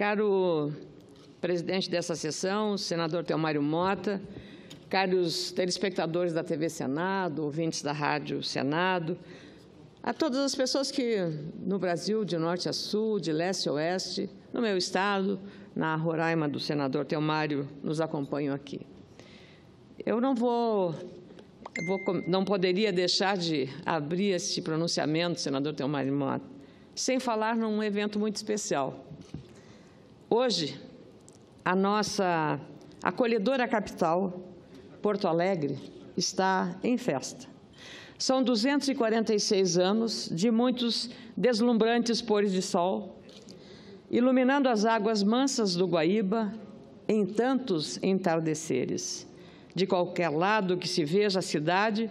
Caro presidente dessa sessão, senador Theomário Mota, caros telespectadores da TV Senado, ouvintes da Rádio Senado, a todas as pessoas que no Brasil, de norte a sul, de leste a oeste, no meu estado, na Roraima do senador Theomário, nos acompanham aqui. Eu não poderia deixar de abrir este pronunciamento, senador Theomário Mota, sem falar num evento muito especial. Hoje, a nossa acolhedora capital, Porto Alegre, está em festa. São 246 anos de muitos deslumbrantes pôres de sol, iluminando as águas mansas do Guaíba em tantos entardeceres. De qualquer lado que se veja a cidade,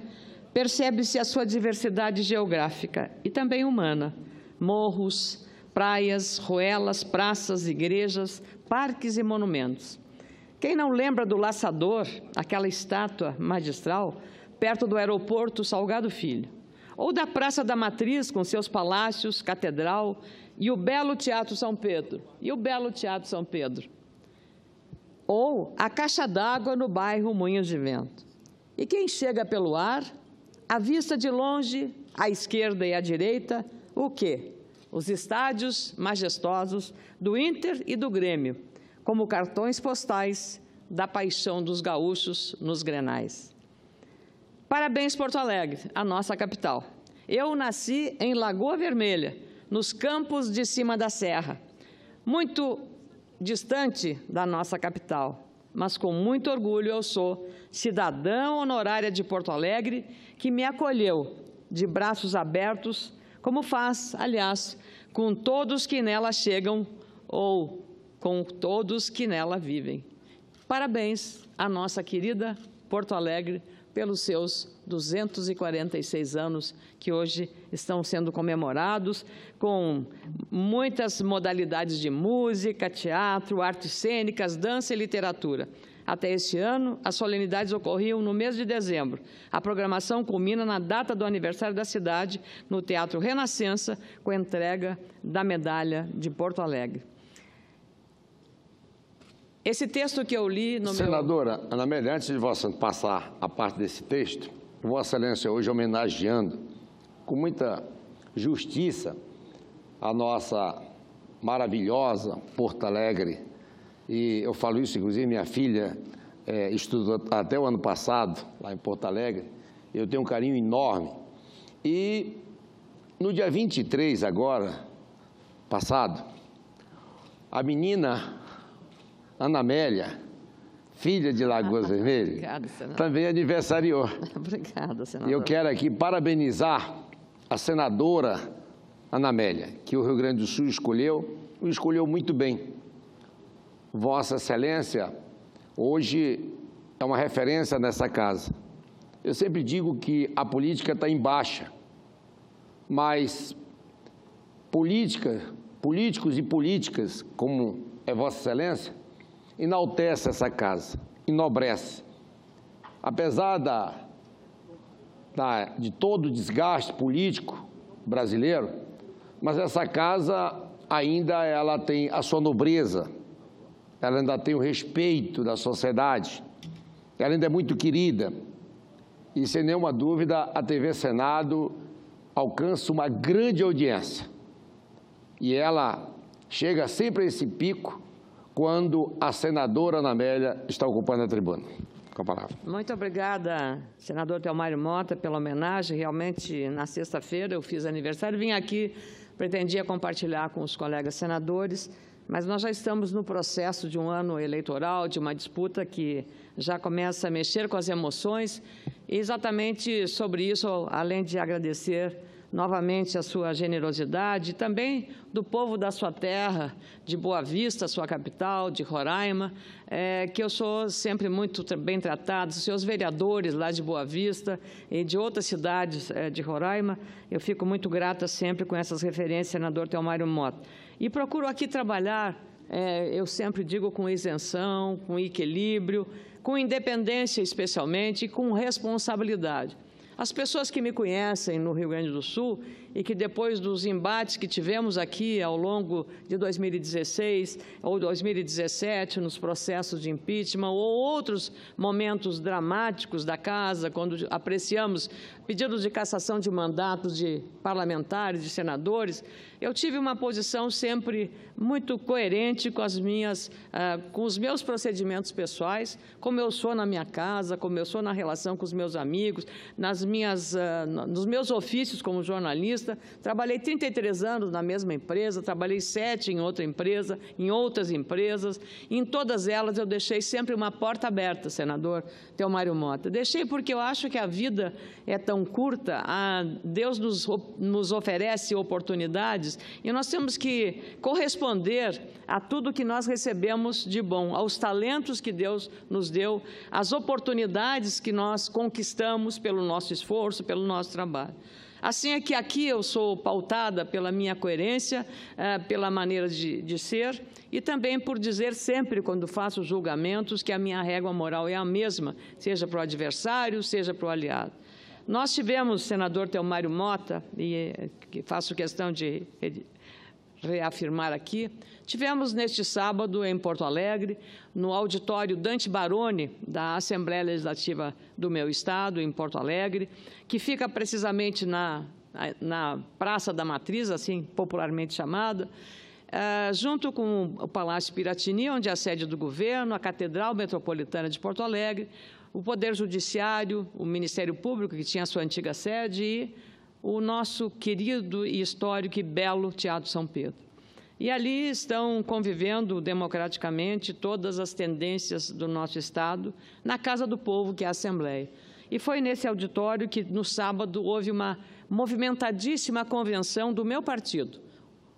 percebe-se a sua diversidade geográfica e também humana. Morros, praias, ruelas, praças, igrejas, parques e monumentos. Quem não lembra do Laçador, aquela estátua magistral, perto do aeroporto Salgado Filho, ou da Praça da Matriz, com seus palácios, catedral e o belo Teatro São Pedro, ou a caixa d'água no bairro Moinhos de Vento. E quem chega pelo ar, avista de longe, à esquerda e à direita, o quê? Os estádios majestosos do Inter e do Grêmio, como cartões postais da paixão dos gaúchos nos Grenais. Parabéns, Porto Alegre, a nossa capital. Eu nasci em Lagoa Vermelha, nos campos de cima da serra, muito distante da nossa capital, mas com muito orgulho eu sou cidadã honorária de Porto Alegre, que me acolheu de braços abertos, como faz, aliás, com todos que nela chegam ou com todos que nela vivem. Parabéns à nossa querida Porto Alegre pelos seus 246 anos que hoje estão sendo comemorados com muitas modalidades de música, teatro, artes cênicas, dança e literatura. Até este ano, as solenidades ocorriam no mês de dezembro. A programação culmina na data do aniversário da cidade, no Teatro Renascença, com a entrega da medalha de Porto Alegre. Esse texto que eu li no Senadora Ana Amélia, antes de você passar a parte desse texto, Vossa Excelência hoje homenageando com muita justiça a nossa maravilhosa Porto Alegre. E eu falo isso, inclusive, minha filha estudou até o ano passado lá em Porto Alegre. Eu tenho um carinho enorme. E no dia 23 agora, passado, a menina Ana Amélia, filha de Lagoas Vermelhas, também aniversariou. Obrigada, senador. E eu quero aqui parabenizar a senadora Ana Amélia, que o Rio Grande do Sul escolheu muito bem. Vossa Excelência, hoje é uma referência nessa casa. Eu sempre digo que a política está em baixa, mas políticos e políticas, como é Vossa Excelência, enaltece essa casa, enobrece. Apesar de todo o desgaste político brasileiro, mas essa casa ainda ela tem a sua nobreza, ela ainda tem o respeito da sociedade, ela ainda é muito querida. E, sem nenhuma dúvida, a TV Senado alcança uma grande audiência. E ela chega sempre a esse pico quando a senadora Ana Amélia está ocupando a tribuna. Com a palavra. Muito obrigada, senador Theomário Mota, pela homenagem. Realmente, na sexta-feira, eu fiz aniversário, vim aqui, pretendia compartilhar com os colegas senadores, mas nós já estamos no processo de um ano eleitoral, de uma disputa que já começa a mexer com as emoções. E exatamente sobre isso, além de agradecer novamente a sua generosidade, também do povo da sua terra, de Boa Vista, sua capital, de Roraima, que eu sou sempre muito bem tratado, os seus vereadores lá de Boa Vista e de outras cidades de Roraima, eu fico muito grata sempre com essas referências, senador Theomário Mota. E procuro aqui trabalhar, eu sempre digo, com isenção, com equilíbrio, com independência especialmente e com responsabilidade. As pessoas que me conhecem no Rio Grande do Sul e que depois dos embates que tivemos aqui ao longo de 2016 ou 2017, nos processos de impeachment, ou outros momentos dramáticos da Casa, quando apreciamos pedidos de cassação de mandatos de parlamentares, de senadores, eu tive uma posição sempre muito coerente com com os meus procedimentos pessoais, como eu sou na minha casa, como eu sou na relação com os meus amigos, nos meus ofícios como jornalista. Trabalhei 33 anos na mesma empresa, trabalhei 7 em outra empresa, em outras empresas. Em todas elas eu deixei sempre uma porta aberta, senador Theomário Mota. Deixei porque eu acho que a vida é tão curta, Deus nos oferece oportunidades e nós temos que corresponder a tudo que nós recebemos de bom, aos talentos que Deus nos deu, às oportunidades que nós conquistamos pelo nosso esforço, pelo nosso trabalho. Assim é que aqui eu sou pautada pela minha coerência, pela maneira de ser e também por dizer sempre, quando faço julgamentos, que a minha régua moral é a mesma, seja para o adversário, seja para o aliado. Nós tivemos, senador Theomário Mota, e que faço questão de reafirmar aqui, tivemos neste sábado em Porto Alegre, no auditório Dante Baroni, da Assembleia Legislativa do meu estado, em Porto Alegre, que fica precisamente na Praça da Matriz, assim popularmente chamada, junto com o Palácio Piratini, onde é a sede do governo, a Catedral Metropolitana de Porto Alegre, o Poder Judiciário, o Ministério Público, que tinha a sua antiga sede, e o nosso querido e histórico e belo Teatro São Pedro. E ali estão convivendo democraticamente todas as tendências do nosso Estado, na Casa do Povo, que é a Assembleia. E foi nesse auditório que, no sábado, houve uma movimentadíssima convenção do meu partido,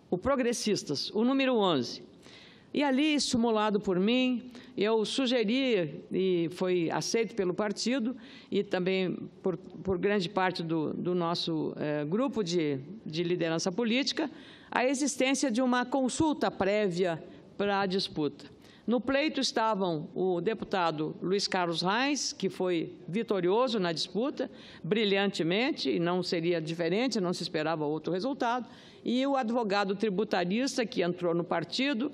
o Progressistas, o número 11. E ali, estimulado por mim, eu sugeri, e foi aceito pelo partido, e também por grande parte do nosso grupo de liderança política, a existência de uma consulta prévia para a disputa. No pleito estavam o deputado Luiz Carlos Reis, que foi vitorioso na disputa, brilhantemente, e não seria diferente, não se esperava outro resultado, e o advogado tributarista, que entrou no partido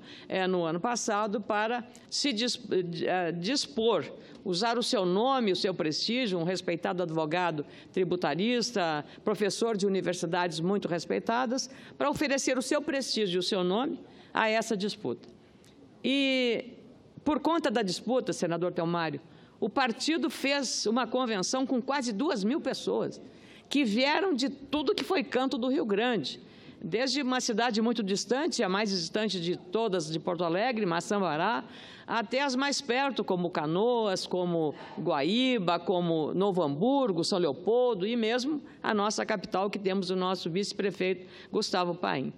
no ano passado para se dispor, usar o seu nome, o seu prestígio, um respeitado advogado tributarista, professor de universidades muito respeitadas, para oferecer o seu prestígio e o seu nome a essa disputa. E, por conta da disputa, senador Theomário, o partido fez uma convenção com quase 2.000 pessoas, que vieram de tudo que foi canto do Rio Grande, desde uma cidade muito distante, a mais distante de todas de Porto Alegre, Maçambará, até as mais perto, como Canoas, como Guaíba, como Novo Hamburgo, São Leopoldo e mesmo a nossa capital, que temos o nosso vice-prefeito Gustavo Paim.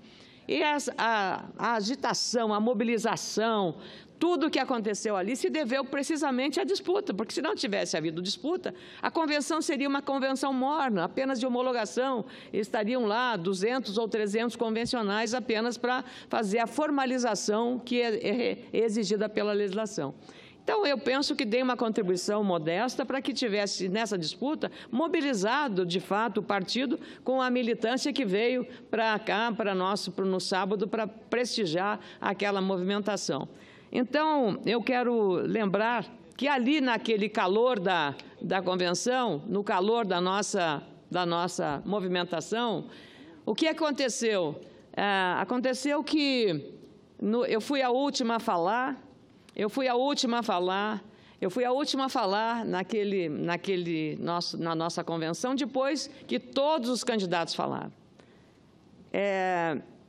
E a agitação, a mobilização, tudo o que aconteceu ali se deveu precisamente à disputa, porque se não tivesse havido disputa, a convenção seria uma convenção morna, apenas de homologação, estariam lá 200 ou 300 convencionais apenas para fazer a formalização que é exigida pela legislação. Então, eu penso que dei uma contribuição modesta para que tivesse, nessa disputa, mobilizado, de fato, o partido com a militância que veio para cá, no sábado, para prestigiar aquela movimentação. Então, eu quero lembrar que ali, naquele calor da convenção, no calor da nossa movimentação, o que aconteceu? Aconteceu que eu fui a última a falar, na nossa convenção, depois que todos os candidatos falaram.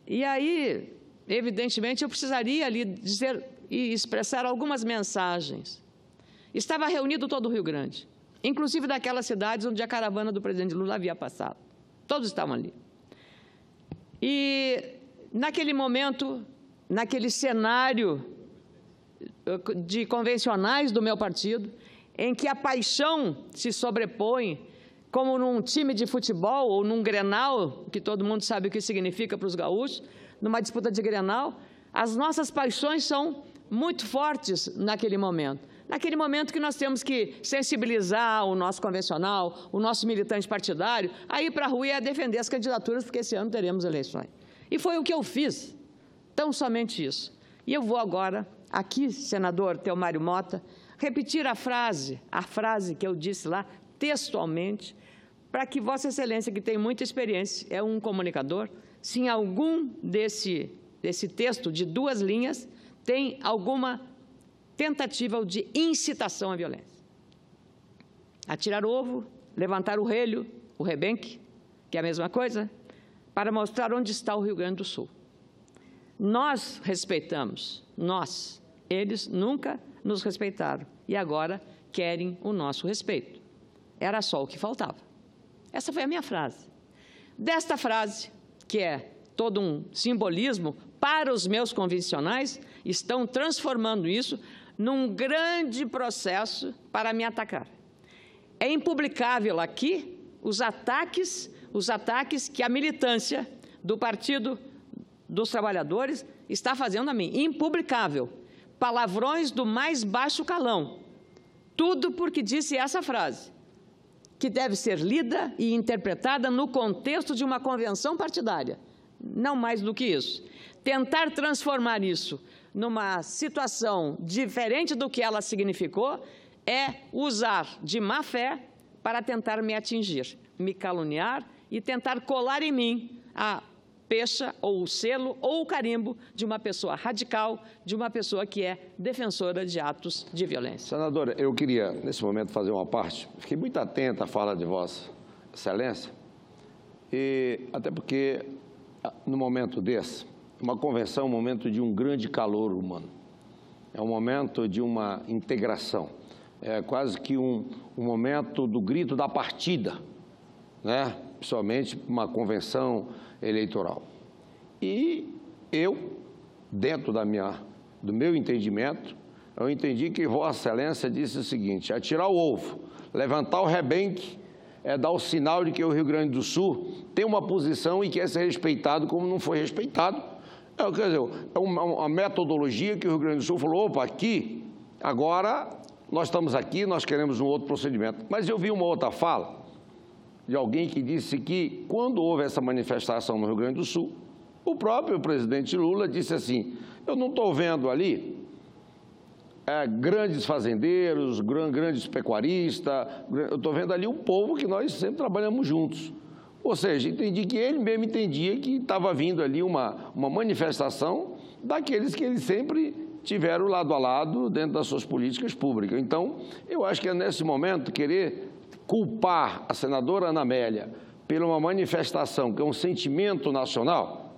E aí, evidentemente, eu precisaria ali dizer e expressar algumas mensagens. Estava reunido todo o Rio Grande, inclusive daquelas cidades onde a caravana do presidente Lula havia passado. Todos estavam ali. E, naquele momento, naquele cenário de convencionais do meu partido, em que a paixão se sobrepõe, como num time de futebol ou num Grenal, que todo mundo sabe o que significa para os gaúchos, numa disputa de Grenal, as nossas paixões são muito fortes naquele momento. naquele momento que nós temos que sensibilizar o nosso convencional, o nosso militante partidário, a ir para a rua e a defender as candidaturas, porque esse ano teremos eleições. E foi o que eu fiz, tão somente isso. E eu vou agora, aqui, senador Theomário Mota, repetir a frase que eu disse lá, textualmente, para que Vossa Excelência, que tem muita experiência, é um comunicador, se em algum desse texto de 2 linhas tem alguma tentativa de incitação à violência. Atirar ovo, levantar o relho, o rebenque, que é a mesma coisa, para mostrar onde está o Rio Grande do Sul. Nós respeitamos, eles nunca nos respeitaram e agora querem o nosso respeito. Era só o que faltava. Essa foi a minha frase. Desta frase, que é todo um simbolismo para os meus convencionais, estão transformando isso num grande processo para me atacar. É impublicável aqui os ataques que a militância do Partido dos Trabalhadores está fazendo a mim. Impublicável. Palavrões do mais baixo calão. Tudo porque disse essa frase, que deve ser lida e interpretada no contexto de uma convenção partidária. Não mais do que isso. Tentar transformar isso numa situação diferente do que ela significou é usar de má fé para tentar me atingir, me caluniar e tentar colar em mim a pecha ou o selo ou o carimbo de uma pessoa radical, de uma pessoa que é defensora de atos de violência. Senadora, eu queria, nesse momento, fazer uma parte. Fiquei muito atenta à fala de Vossa Excelência, e até porque, no momento desse, uma convenção é um momento de um grande calor humano. É um momento de uma integração. É quase que um momento do grito da partida, né? Principalmente uma convenção eleitoral. E eu, dentro do meu entendimento, eu entendi que Vossa Excelência disse o seguinte: atirar o ovo, levantar o rebenque, é dar o sinal de que o Rio Grande do Sul tem uma posição e quer ser respeitado como não foi respeitado. Quer dizer, é uma metodologia que o Rio Grande do Sul falou: opa, aqui, agora nós estamos aqui, nós queremos um outro procedimento. Mas eu vi uma outra fala de alguém que disse que, quando houve essa manifestação no Rio Grande do Sul, o próprio presidente Lula disse assim: eu não estou vendo ali grandes fazendeiros, grandes pecuaristas, eu estou vendo ali o povo que nós sempre trabalhamos juntos. Ou seja, entendi que ele mesmo entendia que estava vindo ali uma manifestação daqueles que ele sempre tiveram lado a lado dentro das suas políticas públicas. Então, eu acho que é nesse momento querer culpar a senadora Ana Amélia por uma manifestação que é um sentimento nacional,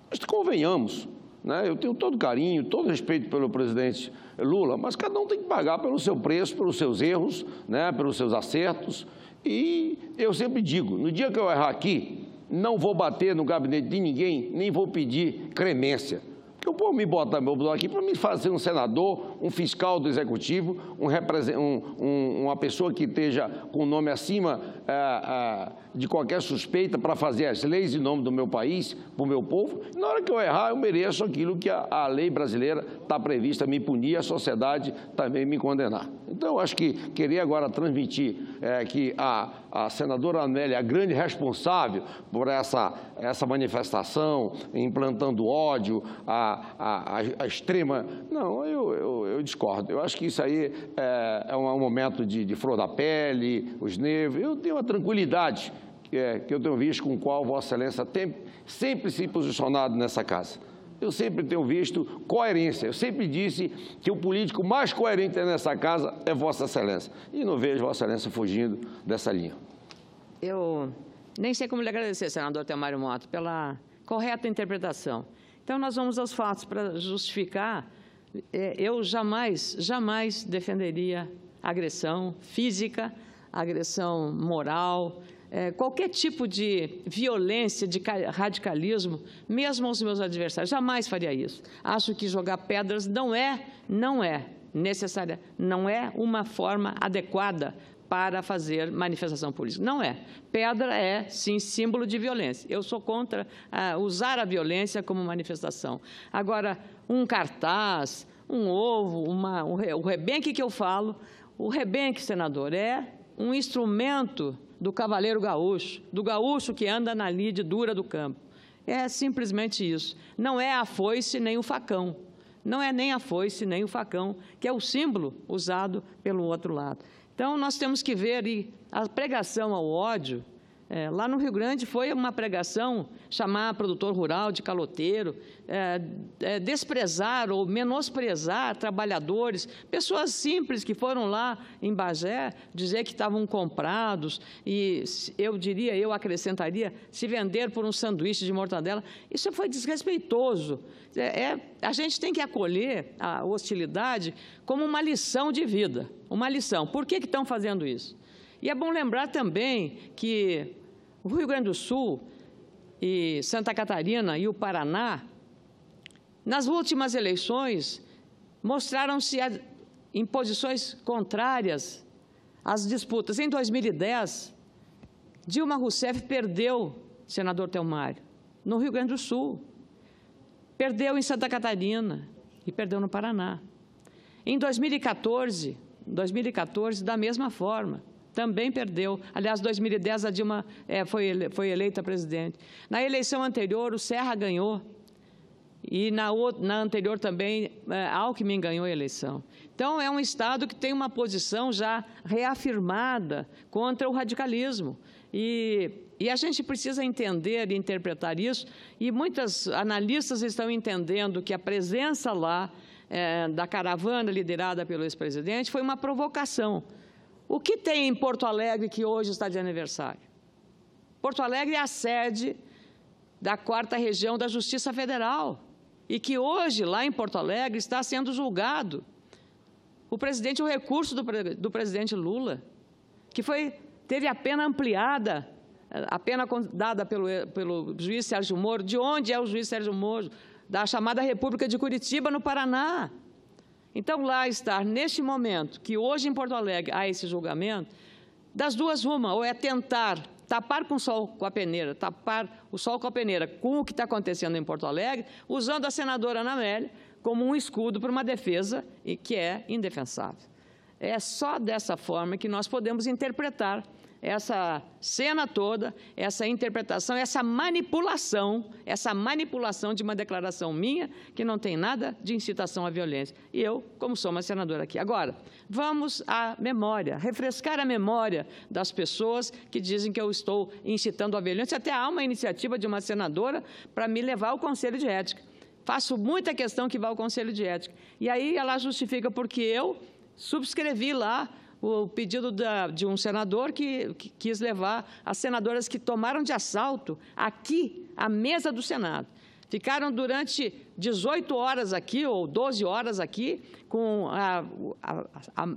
mas convenhamos, né? Eu tenho todo carinho, todo respeito pelo presidente Lula, mas cada um tem que pagar pelo seu preço, pelos seus erros, né? Pelos seus acertos. E eu sempre digo, no dia que eu errar aqui, não vou bater no gabinete de ninguém, nem vou pedir clemência. Porque o povo me bota aqui para me fazer um senador, um fiscal do executivo, uma pessoa que esteja com o nome acima de qualquer suspeita para fazer as leis em nome do meu país, para o meu povo. E na hora que eu errar, eu mereço aquilo que a lei brasileira está prevista me punir e a sociedade também me condenar. Então, eu acho que querer agora transmitir que a senadora Amélia é a grande responsável por essa manifestação, implantando ódio, a extrema... Não, eu discordo. Eu acho que isso aí é um momento de flor da pele, os nervos. Eu tenho uma tranquilidade que eu tenho visto com qual Vossa Excelência tem sempre se posicionado nessa casa. Eu sempre tenho visto coerência. Eu sempre disse que o político mais coerente nessa casa é Vossa Excelência. E não vejo Vossa Excelência fugindo dessa linha. Eu nem sei como lhe agradecer, senador Theomário Mota, pela correta interpretação. Então, nós vamos aos fatos para justificar. Eu jamais defenderia agressão física, agressão moral, qualquer tipo de violência, de radicalismo, mesmo aos meus adversários. Jamais faria isso. Acho que jogar pedras não é necessária, não é uma forma adequada para fazer manifestação política. Não é. Pedra é, sim, símbolo de violência. Eu sou contra usar a violência como manifestação. Agora, um cartaz, um ovo, o rebenque que eu falo. O rebenque, senador, é um instrumento do cavaleiro gaúcho, do gaúcho que anda na lide dura do campo. É simplesmente isso. Não é a foice nem o facão. Não é nem a foice nem o facão, que é o símbolo usado pelo outro lado. Então, nós temos que ver, e a pregação ao ódio, lá no Rio Grande foi uma pregação, chamar produtor rural de caloteiro, desprezar ou menosprezar trabalhadores, pessoas simples que foram lá em Bagé dizer que estavam comprados e eu acrescentaria, se vender por um sanduíche de mortadela. Isso foi desrespeitoso. A gente tem que acolher a hostilidade como uma lição de vida, uma lição. Por que estão fazendo isso? E é bom lembrar também que o Rio Grande do Sul e Santa Catarina e o Paraná, nas últimas eleições, mostraram-se em posições contrárias às disputas. Em 2010, Dilma Rousseff perdeu, senador Thelmário, no Rio Grande do Sul, perdeu em Santa Catarina e perdeu no Paraná. Em 2014, da mesma forma, também perdeu. Aliás, em 2010, a Dilma foi eleita presidente. Na eleição anterior, o Serra ganhou. E na anterior também, Alckmin ganhou a eleição. Então, é um Estado que tem uma posição já reafirmada contra o radicalismo. E a gente precisa entender e interpretar isso. E muitos analistas estão entendendo que a presença lá da caravana liderada pelo ex-presidente foi uma provocação. O que tem em Porto Alegre que hoje está de aniversário? Porto Alegre é a sede da 4ª Região da Justiça Federal e que hoje, lá em Porto Alegre, está sendo julgado o recurso do presidente Lula, que teve a pena ampliada, a pena dada pelo juiz Sérgio Moro. De onde é o juiz Sérgio Moro? Da chamada República de Curitiba, no Paraná. Então, lá estar, neste momento, que hoje em Porto Alegre há esse julgamento, das duas uma, ou é tentar tapar com o sol com a peneira, tapar o sol com a peneira com o que está acontecendo em Porto Alegre, usando a senadora Ana Amélia como um escudo para uma defesa que é indefensável. É só dessa forma que nós podemos interpretar essa cena toda, essa interpretação, essa manipulação de uma declaração minha que não tem nada de incitação à violência. E eu, como sou uma senadora aqui. Agora, vamos à memória, refrescar a memória das pessoas que dizem que eu estou incitando à violência. Até há uma iniciativa de uma senadora para me levar ao Conselho de Ética. Faço muita questão que vá ao Conselho de Ética. E aí ela justifica porque eu subscrevi lá o pedido de um senador que quis levar as senadoras que tomaram de assalto aqui a mesa do Senado. Ficaram durante 18 horas aqui, ou 12 horas aqui, com a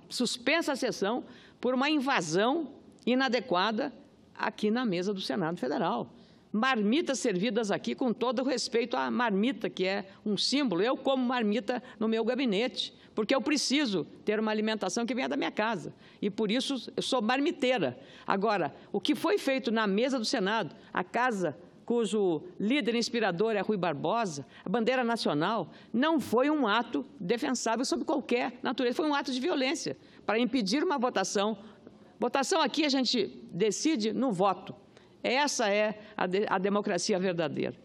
suspensa a sessão por uma invasão inadequada aqui na mesa do Senado Federal. Marmitas servidas aqui com todo o respeito à marmita, que é um símbolo. Eu como marmita no meu gabinete, porque eu preciso ter uma alimentação que venha da minha casa. E, por isso, eu sou marmiteira. Agora, o que foi feito na mesa do Senado, a casa cujo líder inspirador é Rui Barbosa, a bandeira nacional, não foi um ato defensável sob qualquer natureza. Foi um ato de violência para impedir uma votação. Votação aqui a gente decide no voto. Essa é a democracia verdadeira.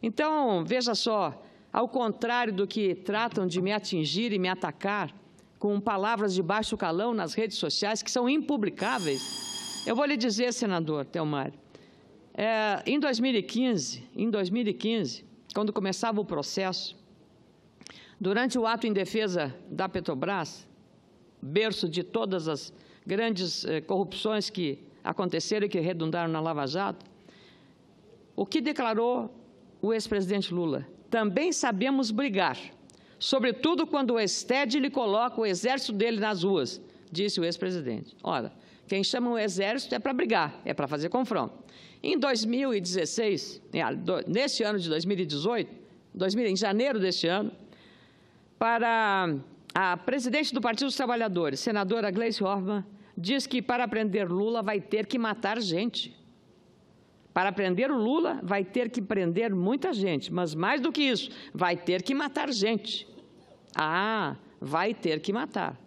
Então, veja só, ao contrário do que tratam de me atingir e me atacar com palavras de baixo calão nas redes sociais, que são impublicáveis, eu vou lhe dizer, senador Thelmário, em 2015, quando começava o processo, durante o ato em defesa da Petrobras, berço de todas as grandes corrupções que aconteceram e que redundaram na Lava Jato, o que declarou o ex-presidente Lula? Também sabemos brigar, sobretudo quando o STED lhe coloca o exército dele nas ruas, disse o ex-presidente. Ora, quem chama o exército é para brigar, é para fazer confronto. Em 2016, neste ano de 2018, em janeiro deste ano, para a presidente do Partido dos Trabalhadores, senadora Gleice Hoffmann, diz que para prender Lula vai ter que matar gente. Para prender o Lula, vai ter que prender muita gente, mas mais do que isso, vai ter que matar gente. Ah, vai ter que matar.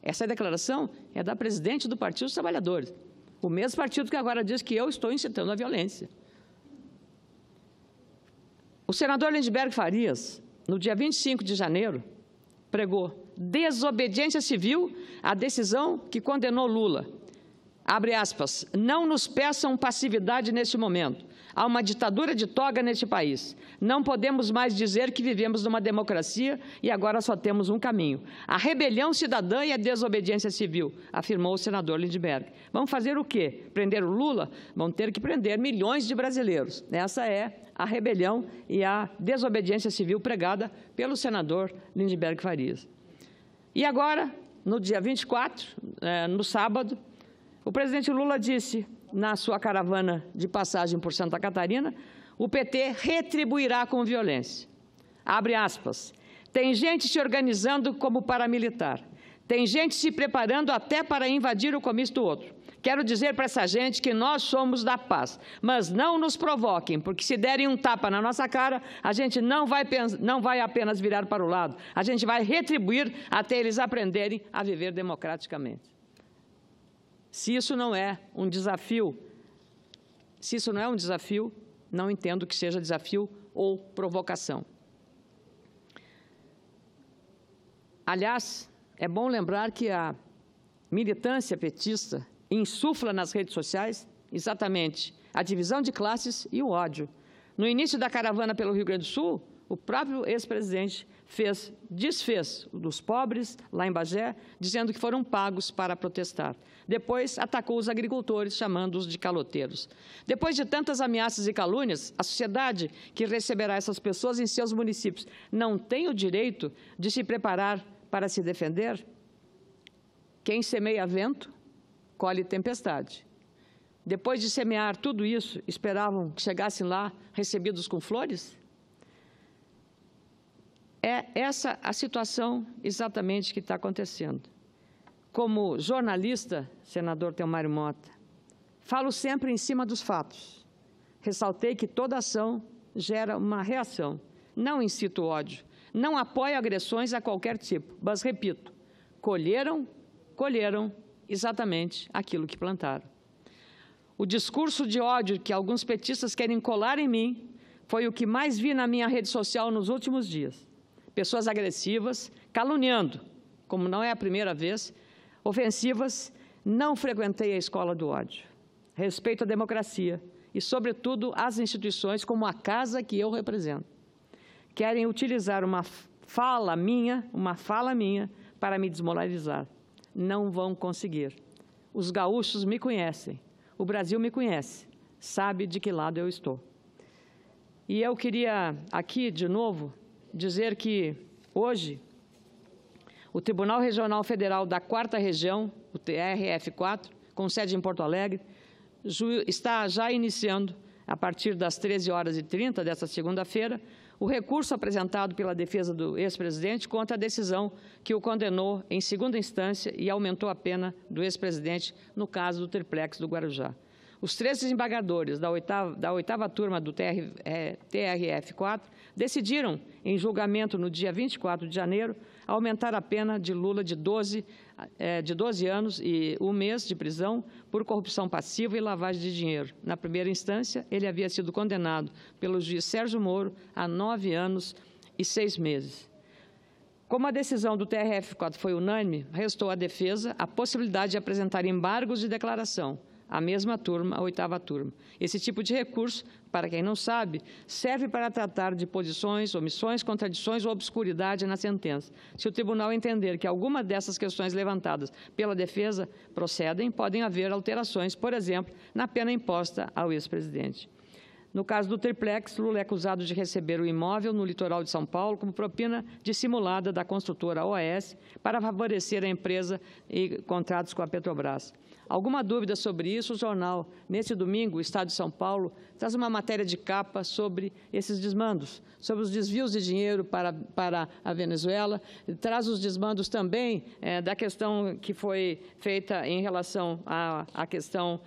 Essa declaração é da presidente do Partido dos Trabalhadores, o mesmo partido que agora diz que eu estou incitando a violência. O senador Lindbergh Farias, no dia 25 de janeiro, pregou desobediência civil à decisão que condenou Lula. Abre aspas, não nos peçam passividade neste momento. Há uma ditadura de toga neste país. Não podemos mais dizer que vivemos numa democracia e agora só temos um caminho. A rebelião cidadã e a desobediência civil, afirmou o senador Lindbergh. Vamos fazer o quê? Prender o Lula? Vão ter que prender milhões de brasileiros. Essa é a rebelião e a desobediência civil pregada pelo senador Lindbergh Farias. E agora, no dia 24, no sábado, o presidente Lula disse, na sua caravana de passagem por Santa Catarina, o PT retribuirá com violência. Abre aspas. Tem gente se organizando como paramilitar. Tem gente se preparando até para invadir o comício do outro. Quero dizer para essa gente que nós somos da paz, mas não nos provoquem, porque se derem um tapa na nossa cara, a gente não vai apenas virar para o lado, a gente vai retribuir até eles aprenderem a viver democraticamente. Se isso não é um desafio, não entendo que seja desafio ou provocação. Aliás, é bom lembrar que a militância petista insufla nas redes sociais exatamente a divisão de classes e o ódio. No início da caravana pelo Rio Grande do Sul, o próprio ex-presidente desfez dos pobres lá em Bagé, dizendo que foram pagos para protestar. Depois atacou os agricultores, chamando-os de caloteiros. Depois de tantas ameaças e calúnias, a sociedade que receberá essas pessoas em seus municípios não tem o direito de se preparar para se defender? Quem semeia vento, colhe tempestade. Depois de semear tudo isso, esperavam que chegassem lá recebidos com flores? É essa a situação exatamente que está acontecendo. Como jornalista, senador Telmário Mota, falo sempre em cima dos fatos. Ressaltei que toda ação gera uma reação. Não incito ódio, não apoio agressões a qualquer tipo, mas, repito, colheram exatamente aquilo que plantaram. O discurso de ódio que alguns petistas querem colar em mim foi o que mais vi na minha rede social nos últimos dias. Pessoas agressivas, caluniando, como não é a primeira vez, ofensivas, não frequentei a escola do ódio. Respeito a democracia e, sobretudo, as instituições como a casa que eu represento. Querem utilizar uma fala minha, para me desmoralizar. Não vão conseguir. Os gaúchos me conhecem, o Brasil me conhece, sabe de que lado eu estou. E eu queria aqui, de novo, dizer que hoje o Tribunal Regional Federal da 4ª Região, o TRF4, com sede em Porto Alegre, está já iniciando, a partir das 13h30 desta segunda-feira, o recurso apresentado pela defesa do ex-presidente contra a decisão que o condenou em segunda instância e aumentou a pena do ex-presidente no caso do triplex do Guarujá. Os 3 desembargadores da oitava turma do TRF4 decidiram, em julgamento no dia 24 de janeiro, aumentar a pena de Lula de 12 anos e 1 mês de prisão por corrupção passiva e lavagem de dinheiro. Na primeira instância, ele havia sido condenado pelo juiz Sérgio Moro a 9 anos e 6 meses. Como a decisão do TRF4 foi unânime, restou à defesa a possibilidade de apresentar embargos de declaração, a mesma turma, a 8ª turma. Esse tipo de recurso, para quem não sabe, serve para tratar de posições, omissões, contradições ou obscuridade na sentença. Se o tribunal entender que alguma dessas questões levantadas pela defesa procedem, podem haver alterações, por exemplo, na pena imposta ao ex-presidente. No caso do triplex, Lula é acusado de receber o imóvel no litoral de São Paulo como propina dissimulada da construtora OAS para favorecer a empresa e contratos com a Petrobras. Alguma dúvida sobre isso? O jornal, nesse domingo, o Estado de São Paulo, traz uma matéria de capa sobre esses desmandos, sobre os desvios de dinheiro para a Venezuela, traz os desmandos também da questão que foi feita em relação à questão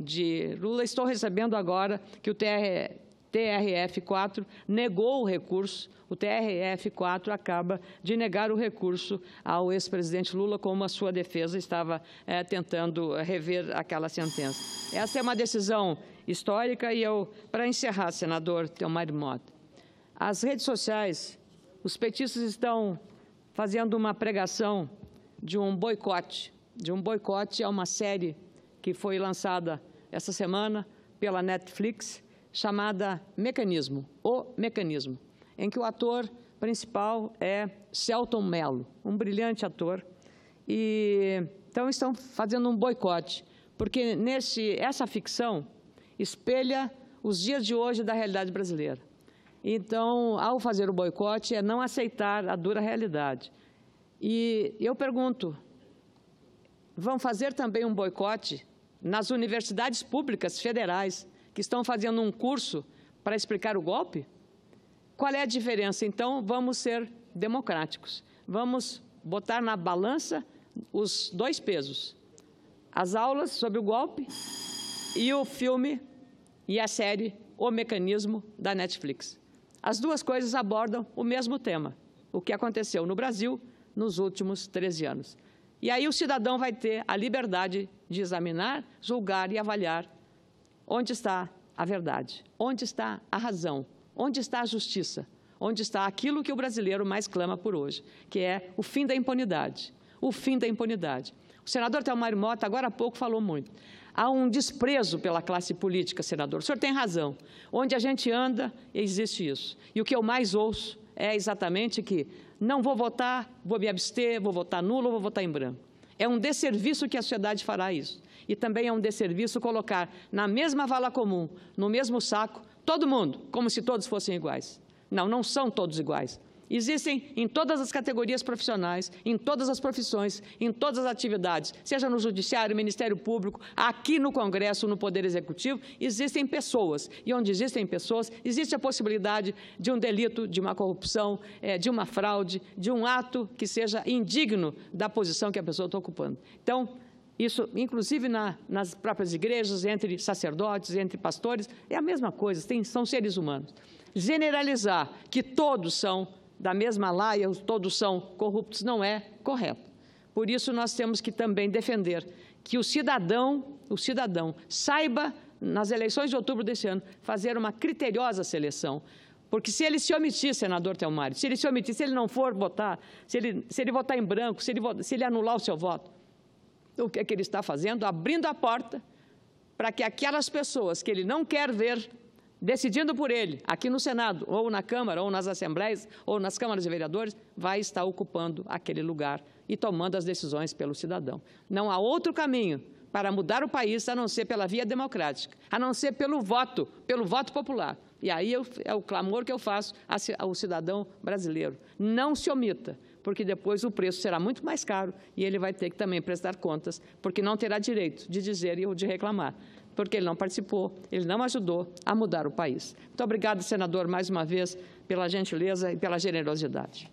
de Lula. Estou recebendo agora que o TRF TRF4 negou o recurso. O TRF4 acaba de negar o recurso ao ex-presidente Lula, como a sua defesa estava tentando rever aquela sentença. Essa é uma decisão histórica e para encerrar, senador Theomar Mota, as redes sociais, os petistas estão fazendo uma pregação de um boicote a uma série que foi lançada essa semana pela Netflix, chamada Mecanismo, O Mecanismo, em que o ator principal é Selton Mello, um brilhante ator. E então estão fazendo um boicote, porque essa ficção espelha os dias de hoje da realidade brasileira. Então, ao fazer o boicote, é não aceitar a dura realidade. E eu pergunto, vão fazer também um boicote nas universidades públicas federais que estão fazendo um curso para explicar o golpe? Qual é a diferença? Então, vamos ser democráticos. Vamos botar na balança os dois pesos. As aulas sobre o golpe e o filme e a série O Mecanismo da Netflix. As duas coisas abordam o mesmo tema, o que aconteceu no Brasil nos últimos 13 anos. E aí o cidadão vai ter a liberdade de examinar, julgar e avaliar onde está a verdade, onde está a razão, onde está a justiça, onde está aquilo que o brasileiro mais clama por hoje, que é o fim da impunidade, o fim da impunidade. O senador Theomar Mota, agora há pouco, falou muito. Há um desprezo pela classe política, senador. O senhor tem razão. Onde a gente anda, existe isso. E o que eu mais ouço é exatamente que não vou votar, vou me abster, vou votar nulo, vou votar em branco. É um desserviço que a sociedade fará isso. E também é um desserviço colocar na mesma vala comum, no mesmo saco, todo mundo, como se todos fossem iguais. Não, não são todos iguais. Existem em todas as categorias profissionais, em todas as profissões, em todas as atividades, seja no Judiciário, Ministério Público, aqui no Congresso, no Poder Executivo, existem pessoas. E onde existem pessoas, existe a possibilidade de um delito, de uma corrupção, de uma fraude, de um ato que seja indigno da posição que a pessoa está ocupando. Então, isso, inclusive nas próprias igrejas, entre sacerdotes, entre pastores, é a mesma coisa, são seres humanos. Generalizar que todos são da mesma laia, todos são corruptos, não é correto. Por isso, nós temos que também defender que o cidadão saiba, nas eleições de outubro deste ano, fazer uma criteriosa seleção. Porque se ele se omitir, senador Theomar, se ele não for votar, se ele votar em branco, se ele anular o seu voto, o que é que ele está fazendo? Abrindo a porta para que aquelas pessoas que ele não quer ver decidindo por ele, aqui no Senado, ou na Câmara, ou nas Assembleias, ou nas Câmaras de Vereadores, vai estar ocupando aquele lugar e tomando as decisões pelo cidadão. Não há outro caminho para mudar o país a não ser pela via democrática, a não ser pelo voto popular. E aí é o clamor que eu faço ao cidadão brasileiro. Não se omita, porque depois o preço será muito mais caro e ele vai ter que também prestar contas, porque não terá direito de dizer ou de reclamar, porque ele não participou, ele não ajudou a mudar o país. Muito obrigado, senador, mais uma vez, pela gentileza e pela generosidade.